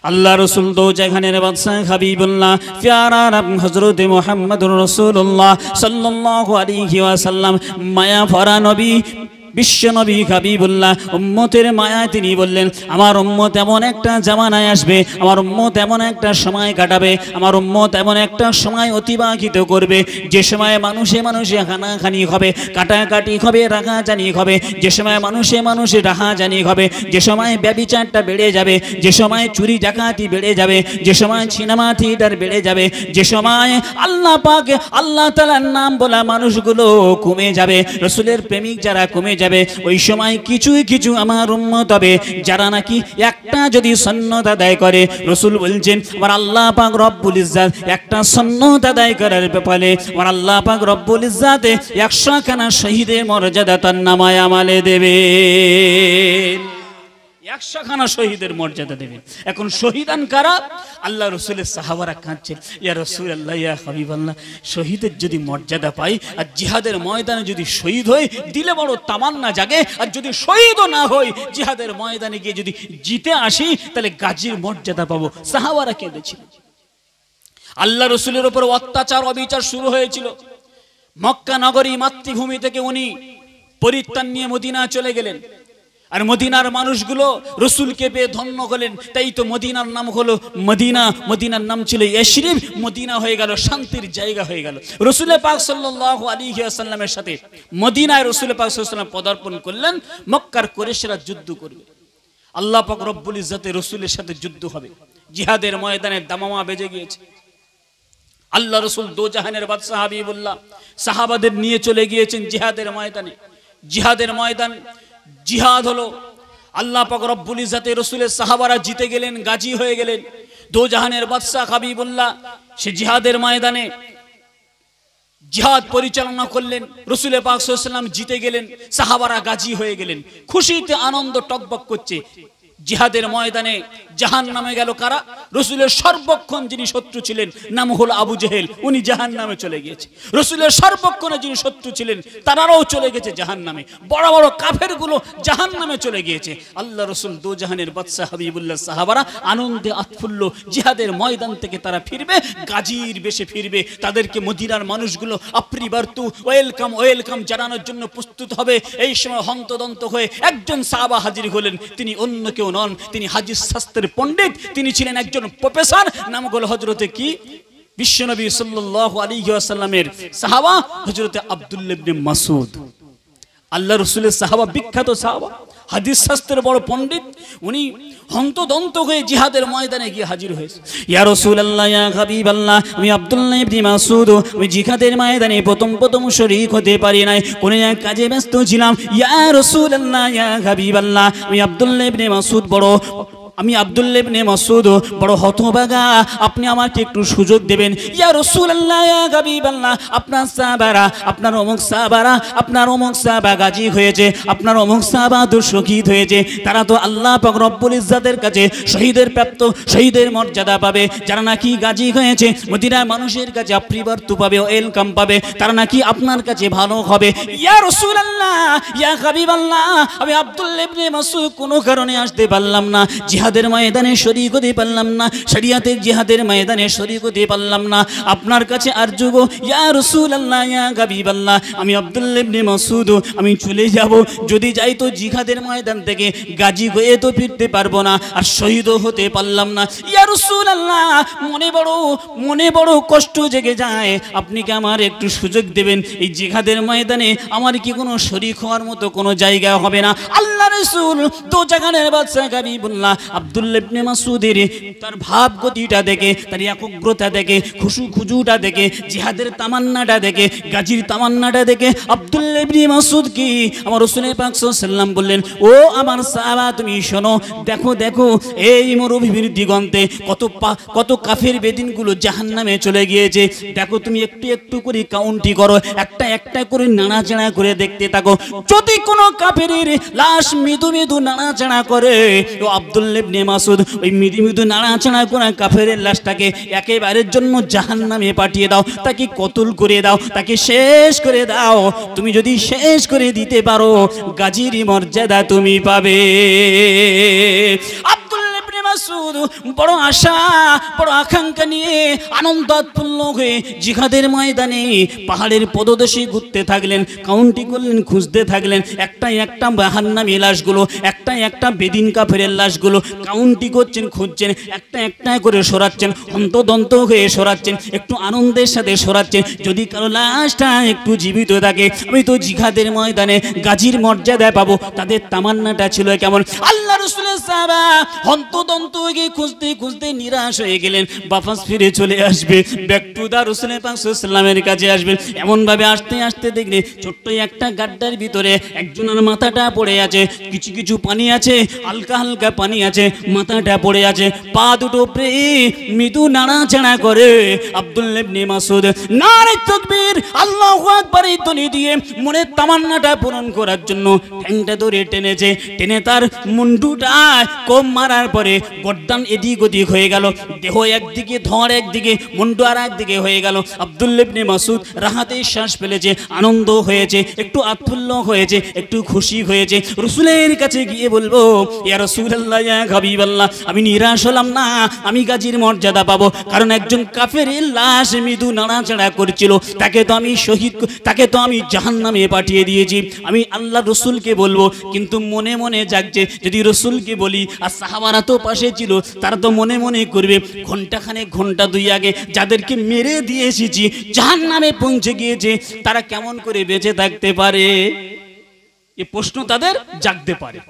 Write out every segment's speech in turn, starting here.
আল্লাহ রসুল দো জাহানের বাদশা হাবিবুল্লাহ প্যারা হযরত মুহাম্মদুর রাসূলুল্লাহ সাল্লাল্লাহু আলাইহি ওয়াসাল্লাম মায়া ভরা নবী বিশ্ব নবী হাবিবুল্লাহ উম্মতের মায়ায় তিনি বললেন, আমার উম্মত এমন একটা জামানায় আসবে, আমার উম্মত এমন একটা সময় কাটাবে, আমার উম্মত এমন একটা সময় অতিবাহিত করবে যে সময় মানুষে মানুষে হানাহানি হবে, কাটাকাটি হবে, রাগাজানি হবে, যে সময় মানুষে মানুষে রাহাজানি হবে, যে সময় ব্যভিচারটা বেড়ে যাবে, যে সময় চুরি ডাকাতি বেড়ে যাবে, যে সময় সিনেমা থিয়েটার বেড়ে যাবে, যে সময় আল্লাহ পাক আল্লাহ তাআলার নাম বলা মানুষগুলো কমে যাবে, রাসূলের প্রেমিক যারা কমে যাবে, ওই সময় কিছু আমার উম্মত হবে যারা নাকি একটা যদি সুন্নাত আদায় করে, রাসূল বলছেন আমার আল্লাহ পাক রব্বুল ইজ্জাত একটা সুন্নাত আদায় করার ব্যাপারে আমার আল্লাহ পাক রব্বুল ইজ্জাত 100 খানা শহীদের মর্যাদা তার নামায় আমলে দেবে, 100 খানা শহীদের মর্যাদা দেবেন। এখন শহীদান কারা? আল্লাহ রসুলের সাহাবারা কাঁদছেন, ইয়া রাসূলুল্লাহ ইয়া হাবিবাল্লাহ, শহীদের যদি মর্যাদা পাই আর জিহাদের ময়দানে যদি শহীদ হই দিলে বড় তামান্না জাগে, আর যদি শহীদও না হই জিহাদের ময়দানে গিয়ে যদি জিতে আসি তাহলে গাজীর মর্যাদা পাবো। সাহাবারা কেঁদেছিল। আল্লাহ রসুলের উপর অত্যাচার অবিচার শুরু হয়েছিল। মক্কা নগরী মাতৃভূমি থেকে উনি পরিত্রাণ নিয়ে মদিনা চলে গেলেন, আর মদিনার মানুষগুলো রসুলকে পেয়ে ধন্য হলেন, তাই তো মদিনার নাম হলো মদিনা, মদিনার নাম ছিল ইয়াসরিব, মদিনা হয়ে গেল শান্তির জায়গা হয়ে গেল। রসুল পাক সাল্লাল্লাহু আলাইহি ওয়াসাল্লামের সাথে মদিনায় রসুল পাক সাল্লাল্লাহু আলাইহি ওয়াসাল্লাম পদার্পণ করলেন। মক্কার কুরাইশরা যুদ্ধ করবে, আল্লাহ পাক রব্বুল ইজ্জাতে রসুলের সাথে যুদ্ধ হবে। জিহাদের ময়দানে দামামা বেজে গিয়েছে। আল্লাহ রসুল দো জাহানের বাদশা হাবিবুল্লাহ সাহাবাদের নিয়ে চলে গিয়েছেন জিহাদের ময়দানে। জিহাদের ময়দান জিহাদ হলো, আল্লাহ পাক রব্বুল ইজ্জাতে রাসূলের সাহাবারা জিতে গেলেন, গাজী হয়ে গেলেন। দো জাহানের বাদশা হাবিবুল্লাহ সে জিহাদের ময়দানে জিহাদ পরিচালনা করলেন, রাসূল পাক সাল্লাল্লাহু আলাইহি ওয়াসাল্লাম জিতে গেলেন, সাহাবারা গাজী হয়ে গেলেন। খুশিতে আনন্দ টকবক করছে। জিহাদের ময়দানে জাহান্নামে গেল কারা? রাসূলের সর্বক্ষণ যিনি শত্রু ছিলেন নাম হলো আবু জেহেল, উনি জাহান্নামে চলে গিয়েছে। রাসূলের সর্বক্ষণে যিনি শত্রু ছিলেন তারাও চলে গেছে জাহান্নামে। বড় বড় কাফেরগুলো জাহান্নামে চলে গিয়েছে। আল্লাহ রাসূল দো জাহানের বাদশা হাবিবুল্লাহ সাহাবারা আনন্দে আতফুল্ল জিহাদের ময়দান থেকে তারা ফিরবে, গাজীর বেশে ফিরবে। তাদেরকে মদিনার মানুষগুলো আপ্রিবার্তু ওয়েলকাম ওয়েলকাম জানানোর জন্য প্রস্তুত হবে। এই সময় হন্তদন্ত হয়ে একজন সাহাবা হাজির হলেন। তিনি অন্য কেউ নন, তিনি হাদিস শাস্ত্রের পণ্ডিত, তিনি ছিলেন একজন প্রফেসর, নাম হলো হযরতে কি বিশ্বনবী সাল্লাল্লাহু আলাইহি ওয়াসাল্লামের সাহাবা হযরতে আব্দুল্লাহ ইবনে মাসউদ। আল্লাহ রাসূলের সাহাবা, বিখ্যাত সাহাবা, হাদিস শাস্ত্রের বড় পণ্ডিত। উনি হন্তদন্ত হয়ে জিহাদের ময়দানে গিয়ে হাজির হয়েছে। ইয়া রাসূলুল্লাহ ইয়া হাবিবাল্লাহ, আমি আব্দুল্লাহ ইবনে মাসউদ, আমি জিহাদের ময়দানে প্রথম শরীক হতে পারি নাই, কোন এক কাজে ব্যস্ত ছিলাম। ইয়া রাসূলুল্লাহ ইয়া হাবিবাল্লাহ, আমি আব্দুল্লাহ ইবনে মাসউদ আমি আব্দুল্লাহ ইবনে মাসউদ বড় হতভাগা, আপনি আমাকে একটু সুযোগ দেবেন। ইয়া রাসূলুল্লাহ ইয়া হাবিবাল্লাহ, আপনার সাহাবারা, আপনার অমুক সাহাবারা, আপনার অমুক সাহাবা গাজী হয়েছে, আপনার অমুক সাহাবা তো শহীদ হয়েছে, তারা তো আল্লাহ পাক রব্বুল ইজ্জাতের কাছে শহীদের প্রাপ্ত, শহীদের মর্যাদা পাবে। যারা নাকি গাজী হয়েছে মদিনার মানুষের কাছে আপ্রিবার্তু পাবে, ওয়েলকাম পাবে, তারা নাকি আপনার কাছে ভালো হবে। ইয়া রাসূলুল্লাহ ইয়া হাবিবাল্লাহ, আমি আব্দুল্লাহ ইবনে মাসউদ কোনো কারণে আসতে পারলাম না, জিহাদের ময়দানে শরীক হতে পারলাম না, শরিয়াতের জিহাদের ময়দানে শরীক হতে পারলাম না, আপনার কাছে আরজু গো ইয়া রাসূলুল্লাহ ইয়া হাবিবাল্লাহ, আমি আব্দুল্লাহ ইবনে মাসউদ আমি চলে যাব, যদি যাই তো জিহাদের ময়দান থেকে গাজী হয়ে তো ফিরতে পারবো না, আর শহীদও হতে পারলাম না। ইয়া রাসূলুল্লাহ, মনে বড় কষ্ট জেগে যায়, আপনি কি আমার একটু সুযোগ দেবেন? এই জিহাদের ময়দানে আমার কি কোনো শরীক হওয়ার মতো কোনো জায়গা হবে না? আল্লাহ রাসূল দো জাহানের বাদশা হাবিবুল্লাহ আব্দুল্লাহ ইবনে মাসউদের তার ভাব গতিটা দেখে, তার একগ্রতা দেখে, খুজুটা দেখে, জিহাদের তামান্নাটা দেখে, গাজীর তামান্নাটা দেখে আব্দুল্লাহ ইবনে মাসউদ কি আমার রাসূল পাক সাল্লাল্লাহু আলাইহি ওয়াসাল্লাম বললেন, ও আমার সাহাবা তুমি শোনো, দেখো এই মরুভূমির দিগন্তে কত কাফের বেদিনগুলো জাহান্নামে চলে গিয়েছে, দেখো তুমি একটু করে কাউন্টি করো, একটা করে নাড়াচাড়া করে দেখতে থাকো, যদি কোনো কাফেরের লাশ মৃদু নাড়াচাড়া করে, ও আব্দুল্লাহ ইবনে মাসউদ ওই মৃদু নাড়াচাড়া করা কাফেরের লাশটাকে একেবারের জন্য জাহান্নামে পাঠিয়ে দাও, তাকে কতল করে দাও, তাকে শেষ করে দাও। তুমি যদি শেষ করে দিতে পারো গাজীর মর্যাদা তুমি পাবে। আব্দুল্লাহ ইবনে মাসউদ মাসউদ বড় আশা বড় আকাঙ্ক্ষা নিয়ে আনন্দোৎফুল্ল হয়ে জিহাদের ময়দানে পাহাড়ের পদদেশে ঘুরতে থাকলেন, কাউন্টি করলেন, খুঁজতে থাকলেন একটা জাহান্নামী লাশগুলো, একটা বেদিন কাফেরের লাশগুলো কাউন্টি করছেন, খুঁজছেন, একটা করে সরাচ্ছেন, হন্তদন্ত হয়ে সরাচ্ছেন, একটু আনন্দের সাথে সরাচ্ছেন, যদি কারো লাশটা একটু জীবিত থাকে আমি তো জিহাদের ময়দানে গাজীর মর্যাদা পাবো। তাদের তামান্নাটা ছিল কেমন? আল্লাহ রাসূলের সাহাবা হন্তদন্ত হয়ে খুঁজতে নিরাশ হয়ে গেলেন, বাফাস ফিরে চলে আসবে, ব্যাক টু দা রাসূল পাক সাল্লাল্লাহু আলাইহি ওয়াসাল্লামের কাছে আসবেন। এমন ভাবে আসতে দেখলে ছোট্ট একটা গাড্ডার ভিতরে একজনের মাথাটা পড়ে আছে, কিছু পানি আছে, হালকা পানি আছে, মাথাটা পড়ে আছে, পা দুটো মৃদু নাড়াচাড়া করে আব্দুল্লাহ ইবনে মাসউদ নারে তাকবীর আল্লাহু আকবার এই ধ্বনি দিয়ে মনের তামান্নাটা পূরণ করার জন্য ঠ্যাংটা ধরে টেনে তার মুন্ডুটা কোপ মারার পরে গর্দান এদিক ওদিক হয়ে গেল, দেহ একদিকে, ধর একদিকে, মুন্ডু আর একদিকে হয়ে গেল। আব্দুল্লাহ ইবনে মাসউদ রাহাতে শ্বাস ফেলেছে, আনন্দ হয়েছে, একটু আত্মুল্ল হয়েছে, একটু খুশি হয়েছে। রাসূলের কাছে গিয়ে বলবো, ইয়া রাসূলুল্লাহ, ইয়া হাবিবাল্লাহ, আমি নিরাশ হলাম না, আমি গাজীর মর্যাদা পাবো, কারণ একজন কাফেরের লাশ মৃদু নাড়াচাড়া করছিল, তাকে তো আমি জাহান্নামে পাঠিয়ে দিয়েছি। আমি আল্লাহ রসুলকে বলবো, কিন্তু মনে মনে জাগছে যদি রসুলকে বলি, আর সাহাবারা তো পাশে ছিল, তারা তো মনে করবে ঘন্টা দুই আগে যাদেরকে মেরে দিয়ে এসেছি জাহান্নামে পৌঁছে গিয়েছে, তারা কেমন করে বেঁচে থাকতে পারে? এ প্রশ্ন তাদের জাগতে পারে।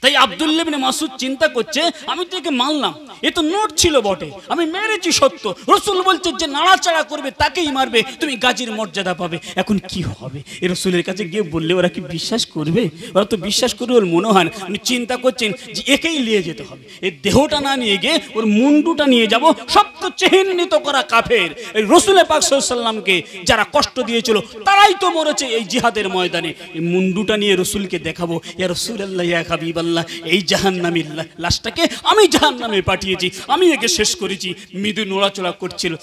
তাই আব্দুল্লাহ ইবনে মাসউদ চিন্তা করছে, আমি তো একে মারলাম, এ তো নোট ছিল বটে, আমি মেরেছি সত্য, রাসূল বলছে যে নাড়াচাড়া করবে তাকেই মারবে, তুমি গাজীর মর্যাদা পাবে, এখন কি হবে? এ রাসূলের কাছে গিয়ে বললে ওরা কি বিশ্বাস করবে? ওরা তো বিশ্বাস করবে ওর মনে হয় না। উনি চিন্তা করছেন যে একেই নিয়ে যেতে হবে, এই দেহটা না নিয়ে গিয়ে ওর মুন্ডুটা নিয়ে যাব। সবচেয়ে চিহ্নিত করা কাফের এই রাসূল পাক সাল্লাল্লাহু আলাইহি ওয়াসাল্লামকে যারা কষ্ট দিয়েছিল তারাই তো মরেছে এই জিহাদের ময়দানে, এই মুন্ডুটা নিয়ে রাসূলকে দেখাবো, ইয়া রাসূলুল্লাহ, ইয়া হাবিবাল্লাহ, এই জাহান্নামী লাশটাকে আমি জাহান্নামে পাঠিয়েছি, আমি একে শেষ করেছি। মৃদু নড়াচড়া করছিল,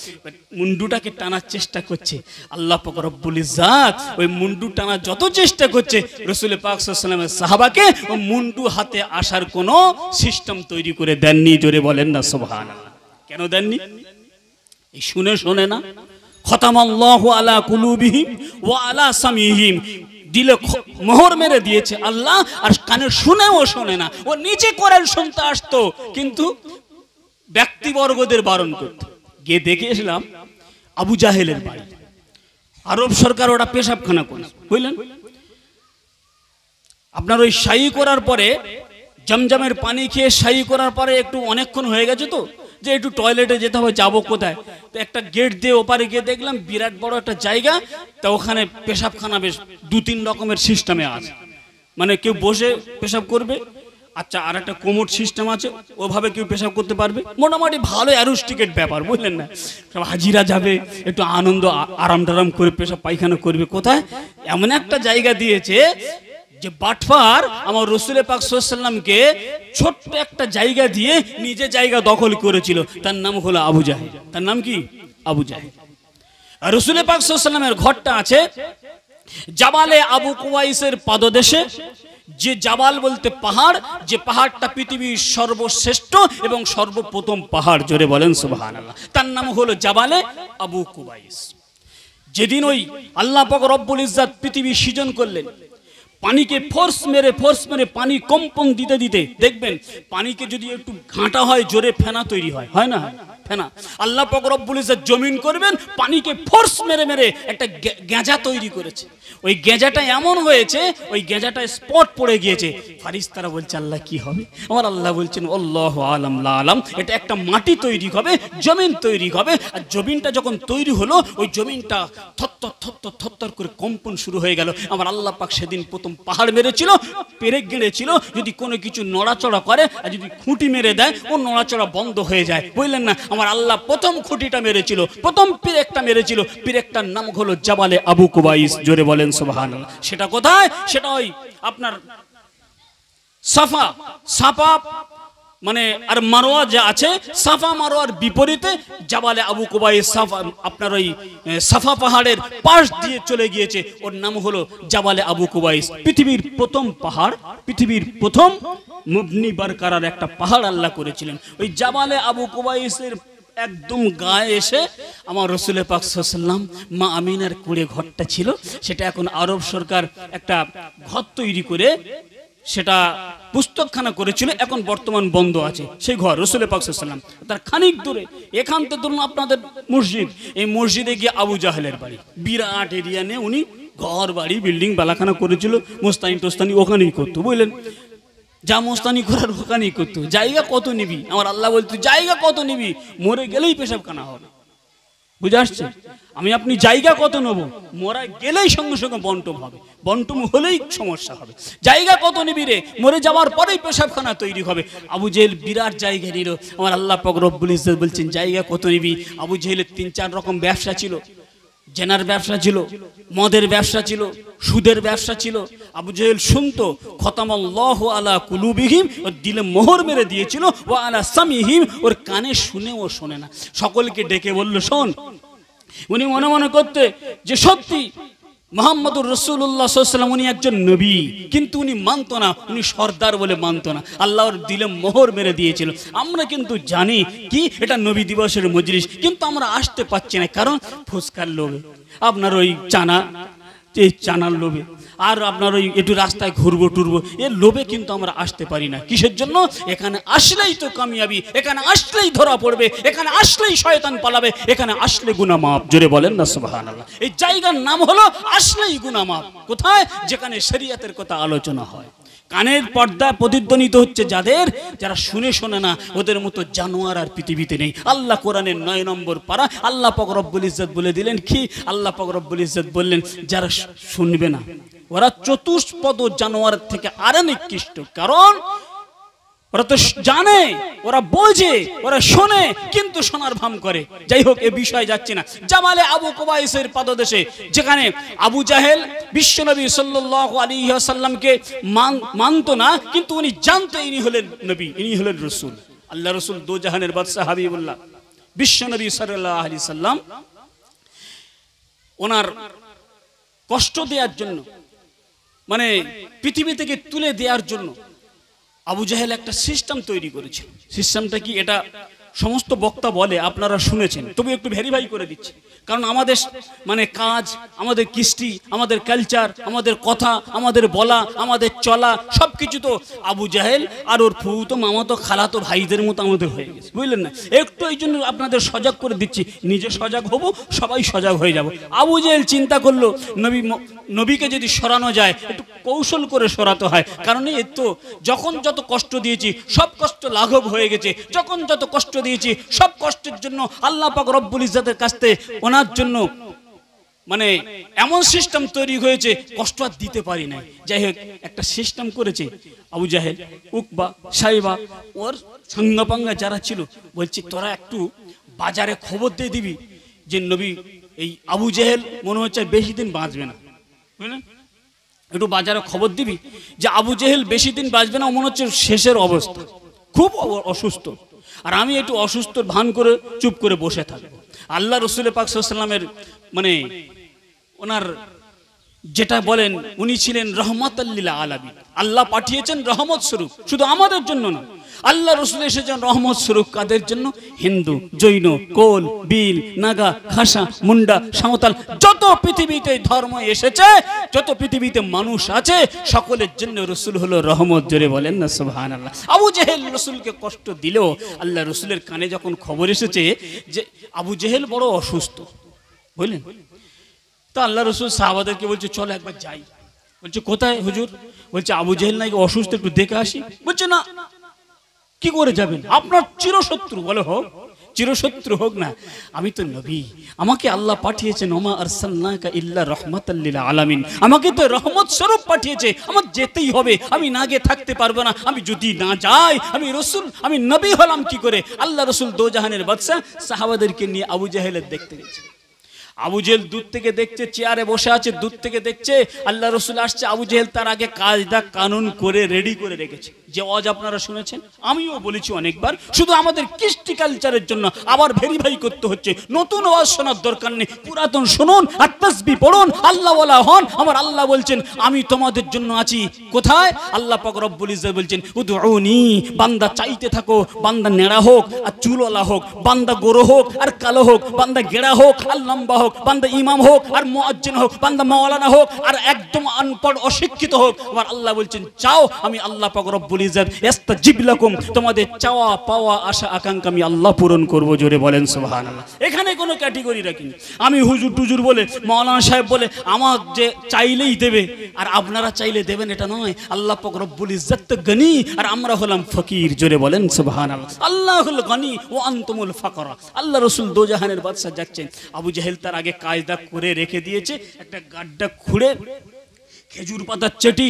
মুন্ডুটাকে টানার চেষ্টা করছে। আল্লাহ পাক রব্বুল ইজ্জাত ওই মুন্ডু টানার যত চেষ্টা করছে, রাসূল পাক সাল্লাল্লাহু আলাইহি ওয়াসাল্লামের সাহাবাকে ওই মুন্ডু হাতে আসার কোনো সিস্টেম তৈরি করে দেননি। জোরে বলেন না সুবহানাল্লাহ। কেন দেননি? এই শুনে না, খতামাল্লাহু আলা কুলুবিহিম ওয়া আলা সামিহিম, দিলে মোহর মেরে দিয়েছে আল্লাহ, আর কানে শুনেও শোনে না। ও নিচে কোরআন শুনতে আসতো, কিন্তু ব্যক্তিবর্গদের বারণ করত। গিয়ে দেখে এসলাম আবু জাহেলের বাড়ি, আরব সরকার ওটা পেশাবখানা করে, বুঝলেন? আপনার ওই শায়ী করার পরে, জমজমের পানি খেয়ে শায়ী করার পরে একটু অনেকক্ষণ হয়ে গেছে তো, যে একটু টয়লেটে যেতে হবে, যাবো কোথায়, তো একটা গেট দিয়ে ওপারে গিয়ে দেখলাম বিরাট বড় একটা জায়গা, তা ওখানে পেশাবখানা বেশ 2-3 রকমের সিস্টেমে আছে, মানে কেউ বসে পেশাব করবে, আচ্ছা, আর একটা কোমোড সিস্টেম আছে, ওভাবে কেউ পেশাব করতে পারবে, মোটামুটি ভালো অ্যারোস্টিকেট ব্যাপার, বুঝলেন না? সব হাজিরা যাবে, একটু আনন্দ আরাম করে পেশাব পায়খানা করবে। কোথায়? এমন একটা জায়গা দিয়েছে যে বাটফার আমার রাসূল পাক সাল্লাল্লাহু আলাইহি ওয়াসাল্লামকে ছোট্ট একটা জায়গা দিয়ে নিজে জায়গা দখল করেছিল, তার নাম হলো আবু জাহেল। তার নাম কি? আবু জাহেল। আর রাসূল পাক সাল্লাল্লাহু আলাইহি ওয়াসাল্লামের ঘরটা আছে জাবালে আবু কুবাইসের পাদদেশে। যে জাবাল বলতে পাহাড়, যে পাহাড়টা পৃথিবীর সর্বশ্রেষ্ঠ এবং সর্বপ্রথম পাহাড়, জোরে বলেন সুবহানাল্লাহ, তার নাম হলো জাবালে আবু কুবাইস। যেদিন ওই আল্লাহ পাক রব্বুল ইজ্জাত পৃথিবী সৃজন করলেন, পানিকে ফোর্স মেরে পানি কম্পন দিতে দেখবেন, পানিকে যদি একটু ঘাঁটা হয় জোরে ফেনা তৈরি হয় না? ফেনা। আল্লাহ পাক রব্বুল ইজ্জাত জমিন করবেন, পানিকে ফোর্স মেরে একটা গেঁজা তৈরি করেছে। ওই গেঁজাটা এমন হয়েছে, ওই গেঁজাটায় স্পট পড়ে গিয়েছে। ফারিস্তারা বলছে আল্লাহ কি হবে? আমার আল্লাহ বলছেন আল্লাহু আলাম লা আলাম, এটা একটা মাটি তৈরি হবে, জমিন তৈরি হবে। আর জমিনটা যখন তৈরি হলো, ওই জমিনটা থরথর করে কম্পন শুরু হয়ে গেল। আমার আল্লাহ পাক সেদিন প্রথম পাহাড় মেরেছিল, পেরেক গেড়েছিল, যদি কোনো কিছু নড়াচড়া করে আর যদি খুঁটি মেরে দেয়, ও নড়াচড়া বন্ধ হয়ে যায়, বুঝলেন না? আমার আল্লাহ প্রথম খুঁটিটা মেরেছিল, প্রথম পেরেকটা মেরেছিল, পেরেকটার নাম হলো জাবালে আবু কুবাইস, জোরে বলেন সুবহানাল্লাহ। সেটা কোথায়? সেটা ওই আপনার সাফা মানে আর মারোয়া যে আছে সাফা মারোয়ার বিপরীতে জাবালে আবু কুবাইস সাফা আপনার ওই সাফা পাহাড়ের পাশ দিয়ে চলে গিয়েছে, ওর নাম হলো জাবালে আবু কুবাইস। পৃথিবীর প্রথম পাহাড়, পৃথিবীর প্রথম মুবনি বারকারার একটা পাহাড় আল্লাহ করেছিলেন। ওই জাবালে আবু কুবাইসের একদম গায়ে এসে আমার রসুল পাক সাল্লাল্লাহু আলাইহি ওয়াসাল্লাম মা আমিনার কুড়ে ঘরটা ছিল, সেটা এখন আরব সরকার একটা ঘর তৈরি করে সেটা পুস্তকখানা করেছিল, এখন বর্তমান বন্ধ আছে সেই ঘর। রসুল পাক সাল্লাল্লাহু আলাইহি ওয়াসাল্লাম তার খানিক দূরে, এখান থেকে ধরুন আপনাদের মসজিদ, এই মসজিদে গিয়ে আবু জাহেলের বাড়ি, বিরাট এরিয়া নিয়ে উনি ঘর বাড়ি বিল্ডিং বালাখানা করেছিল, মোস্তানি টোস্তানি ওখানেই করতো, বুঝলেন, যা মোস্তানি করার ওখানেই করতো। জায়গা কত নিবি, আমার আল্লাহ বলতো জায়গা কত নিবি, মরে গেলেই পেশাবখানা হবে, বুঝে আসছে? আমি আপনি জায়গা কত নেব, মরা গেলেই সঙ্গে সঙ্গে বন্টম হবে, বন্টম হলেই সমস্যা হবে। জায়গা কত নিবি রে, মরে যাওয়ার পরেই পেশাবখানা তৈরি হবে। আবু জেহেল বিরাট জায়গা নিল, আমার আল্লাহ পাক রব্বুল ইজ্জত বলছেন জায়গা কত নিবি। আবু জেহেলের ৩-৪ রকম ব্যবসা ছিল, জেনার ব্যবসা ছিল, মদের ব্যবসা ছিল, সুদের ব্যবসা ছিল। আবু জেহেল শুনতো খতামাল্লাহু আলা কুলুবিহিম, ওর দিলে মোহর মেরে দিয়েছিল, ওয়া আলা সামিহিম, ওর কানে শুনে ও শোনে না। সকলকে ডেকে বলল শোন। উনি মনে মনে করতে যে সত্যি মুহাম্মদুর রাসূলুল্লাহ সাল্লাল্লাহু আলাইহি ওয়াসাল্লাম উনি একজন নবী, কিন্তু উনি মানতো না, উনি সর্দার বলে মানতো না, আল্লাহর দিলে মোহর মেরে দিয়েছিল। আমরা কিন্তু জানি কি এটা নবী দিবসের মজলিস, কিন্তু আমরা আসতে পারছি না, কারণ ফুসকার লোভে, আপনার ওই এই চানার লোভে, আর আপনার ওই একটু রাস্তায় ঘুরবো টুরবো এর লোভে কিন্তু আমরা আসতে পারি না। কিসের জন্য? এখানে আসলেই তো কামিয়াবি, এখানে আসলেই ধরা পড়বে, এখানে আসলেই শয়তান পালাবে, এখানে আসলে গুনাহ মাফ। জোরে বলেন না সুবহানাল্লাহ। এই জায়গার নাম হলো আসলেই গুনাহ মাফ। কোথায়? যেখানে শরীয়তের কথা আলোচনা হয়। কানের পর্দা প্রতিধ্বনিত হচ্ছে যাদের, যারা শুনে শোনে না, ওদের মতো জানোয়ার আর পৃথিবীতে নেই। আল্লাহ কোরআনের ৯ নম্বর পারা আল্লাহ পাক রব্বুল ইজ্জত বলে দিলেন কি? আল্লাহ পাক রব্বুল ইজ্জত বললেন যারা শুনবে না ওরা চতুষ্পদ জানোয়ার থেকে আরো নিকৃষ্ট। কারণ ওরা তো জানে, ওরা বোঝে, ওরা শোনে, কিন্তু শোনার ভান করে। যাই হোক, এ বিষয়ে যাচ্ছে না। জামালে আবু কুবাইসের পাদদেশে, যেখানে আবু জাহেল বিশ্বনবী সাল্লাল্লাহু আলাইহি ওয়াসাল্লামকে মানতো না, কিন্তু উনি জানতো ইনি হলেন নবী, ইনি হলেন রাসূল। আল্লাহ রাসূল দো জাহানের বাদশা হাবিবুল্লাহ বিশ্বনবী সাল্লাল্লাহু আলাইহি সাল্লাম ওনার কষ্ট দেওয়ার জন্য, মানে পৃথিবী থেকে তুলে দেওয়ার জন্য আবু জাহেল একটা সিস্টেম তৈরি করেছিল। সিস্টেমটা কি এটা সমস্ত বক্তা বলে, আপনারা শুনেছেন, তবু একটু ভেরিফাই করে দিচ্ছি। কারণ আমাদের মানে কাজ, আমাদের কৃষ্টি, আমাদের কালচার, আমাদের কথা, আমাদের বলা, আমাদের চলা সবকিছু তো আবু জাহেল আর ওর ফুতো মামাতো খালাতো ভাইদের মতো আমাদের হয়ে গেছে, বুঝলেন না? একটু এই জন্য আপনাদের সজাগ করে দিচ্ছি, নিজে সজাগ হব, সবাই সজাগ হয়ে যাব। আবু জাহেল চিন্তা করলো নবীকে যদি সরানো যায় একটু কৌশল করে সরাতে হয়, কারণ এই তো যখন যত কষ্ট দিয়েছি সব কষ্ট লাঘব হয়ে গেছে, যখন যত কষ্ট দিয়েছি সব কষ্টের জন্য আল্লাহ পাক রব্বুল ইজ্জতের কাছে ওনার জন্য মানে এমন সিস্টেম তৈরি হয়েছে, কষ্ট আর দিতে পারি না। যাই হোক, একটা সিস্টেম করেছে আবু জাহেল, উকবা, সাইবা, ওর সঙ্গপাঙ্গা যারা ছিল, বলছি তোরা একটু বাজারে খবর দিয়ে দিবি যে নবী এই আবু জাহেল মনে হচ্ছে বেশি দিন বাঁচবে না, বুঝলেন? একটু বাজারে খবর দিবি যে আবু জাহেল বেশি দিন বাঁচবে না, মনে হচ্ছে শেষের অবস্থা, খুব অসুস্থ। আর আমি একটু অসুস্থ ভান করে চুপ করে বসে থাকবো। আল্লাহ রসুল পাক সাল্লাল্লাহু আলাইহি ওয়াসাল্লামের মানে ওনার যেটা বলেন, উনি ছিলেন রহমাতাল লিল আলামিন, আল্লাহ পাঠিয়েছেন রহমত স্বরূপ, শুধু আমাদের জন্য না। আল্লাহ রসুল এসেছেন রহমত স্বরূপ কাদের জন্য? হিন্দু, জৈন, কোল, বিল, নাগা, খাসা, মুন্ডা, সাঁওতাল, যত পৃথিবীতে ধর্ম এসেছে, যত পৃথিবীতে মানুষ আছে, সকলের জন্য রসুল হলো রহমত। জোরে বলেন না সুবহানাল্লাহ। আবু জেহেল রসুলকে কষ্ট দিলেও আল্লাহ রসুলের কানে যখন খবর এসেছে যে আবু জেহেল বড় অসুস্থ, বুঝলেন, তো আল্লাহ রসুল সাহাবাদেরকে বলছে চলো একবার যাই। বলছে কোথায় হুজুর? বলছে আবু জেহেল নাকি অসুস্থ, একটু দেখে আসি। বলছে না, কি করে যাবেন? আপনার চিরশত্রু, বলে হোক, চিরশত্রু হোক না, আমি তো নবী, আমাকে আল্লাহ পাঠিয়েছেন, ওমা আরসালনাকা ইল্লা রাহমাতাল লিল আলামিন, আমাকে তো রহমত স্বরূপ পাঠিয়েছে, আমার যেতেই হবে, আমি না গিয়ে থাকতে পারবো না। আমি যদি না যাই, আমি রসুল, আমি নবী হলাম কি করে? আল্লাহ রসুল দো জাহানের বাদশা সাহাবাদেরকে নিয়ে আবু জাহেলের দেখতে গেছে। আবু জেহেল দূর থেকে দেখছে, চেয়ারে বসে আছে, দূর থেকে দেখছে আল্লাহ রসুল আসছে। আবু জেহেল তার আগে কায়দা কানুন করে রেডি করে রেখেছে, যে ওয়াজ আপনারা শুনেছেন, আমিও বলেছি অনেকবার, শুধু আমাদের কৃষ্টি কালচারের জন্য আবার ভেরিফাই করতে হচ্ছে। নতুন ওয়াজ শোনার দরকার নেই, পুরাতন শুনুন আর তাসবিহ পড়ুন, আল্লাহ ওয়ালা হন। আমার আল্লাহ বলছেন আমি তোমাদের জন্য আছি। কোথায়? আল্লাহ পাক রব্বুল ইজ্জত বলছেন উদউনি, বান্দা চাইতে থাকো, বান্দা নেড়া হোক আর চুলওয়ালা হোক, বান্দা গোরো হোক আর কালো হোক, বান্দা গেড়া হোক আর লম্বা হোক, বান্দা ইমাম হোক আর মুয়াজ্জিন হোক, বান্দা মাওলানা হোক আর একদম আনপড় অশিক্ষিত হোক, আমার আল্লাহ বলছেন চাও, আমি আল্লাহ পাক রব্বুল ইজ্জত ইস্তাজিব লাকুম, তোমাদের চাওয়া পাওয়া আশা আকাঙ্ক্ষা আমি আল্লাহ পূরণ করব। জোরে বলেন সুবহানাল্লাহ। এখানে কোনো ক্যাটাগরি রাখিনি। আমি হুজুর টুজুর বলে, মাওলানা সাহেব বলে আমার যে চাইলেই দেবে আর আপনারা চাইলে দেবেন এটা নয়। আল্লাহ পাক রব্বুল ইজ্জত তো গনি আর আমরা হলাম ফকির। জোরে বলেন সুবহানাল্লাহ। আল্লাহ হল গনি ও আনতুমুল ফাকরা। আল্লাহ রাসূল দোজাহানের বাদশা যাচ্ছেন, আবু জাহেল তার আগে কায়দা করে রেখে দিয়েছে, একটা গাড্ডা খুঁড়ে খেজুর পাতার চেটি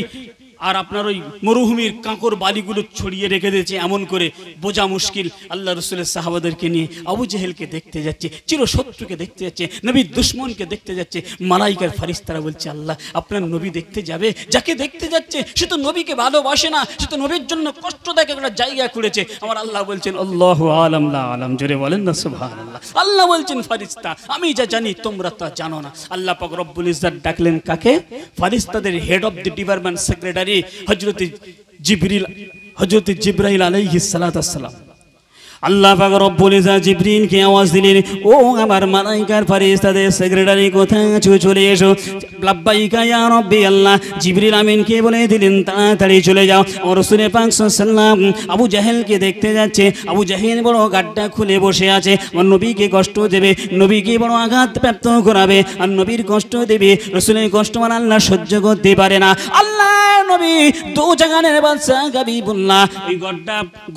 আর আপনার ওই মরুভূমির কাঁকর বালিগুলো ছড়িয়ে রেখে দিয়েছে, এমন করে বোঝা মুশকিল। আল্লাহ রসুলের সাহাবাদেরকে নিয়ে আবু জেহেলকে দেখতে যাচ্ছে, চিরশত্রুকে দেখতে যাচ্ছে, নবীর দুশমনকে দেখতে যাচ্ছে। মালাইকার ফারিস্তারা বলছে আল্লাহ আপনার নবী দেখতে যাবে? যাকে দেখতে যাচ্ছে সে তো নবীকে ভালোবাসে না, সে তো নবীর জন্য কষ্টদায়ক একটা জায়গা খুঁড়েছে। আমার আল্লাহ বলছেন আল্লাহু আলাম লা আলাম। জোরে বলেন না সুবহানাল্লাহ। আল্লাহ বলছেন ফারিস্তা আমি যা জানি তোমরা তা জানো না। আল্লাহ পাক রব্বুল ইজ্জত ডাকলেন কাকে? ফারিস্তাদের head of the department secretary Hazrat Jibrail আলাইহিস সালাতু ওয়াস সালাম। আল্লাহ পাক রব্বুল ইজ্জত জিবরিলকে আওয়াজ দিলেন, ও আমার মালাইকার ফেরেশতাদের সেক্রেটারি কোথায় আছো, চলে এসো। লাব্বাইকা ইয়া রাব্বি আল্লাহ। জিবরিল আমিনকে বলে দিলেন তাড়াতাড়ি চলে যাও। রাসূল পাক সাল্লাল্লাহু আলাইহি ওয়াসাল্লাম আবু জাহেলকে দেখতে যাচ্ছে। আবু জাহেল বড় গাড্ডা খুলে বসে আছে, আর নবীকে কষ্ট দেবে, নবীকে বড় আঘাত প্রাপ্ত করাবে আর নবীর কষ্ট দেবে। রাসূলের কষ্ট মানে আল্লাহ সহ্য করতে পারে না। আল্লাহ নবী দোজাহানের বাদশা হাবিবুল্লাহ ওই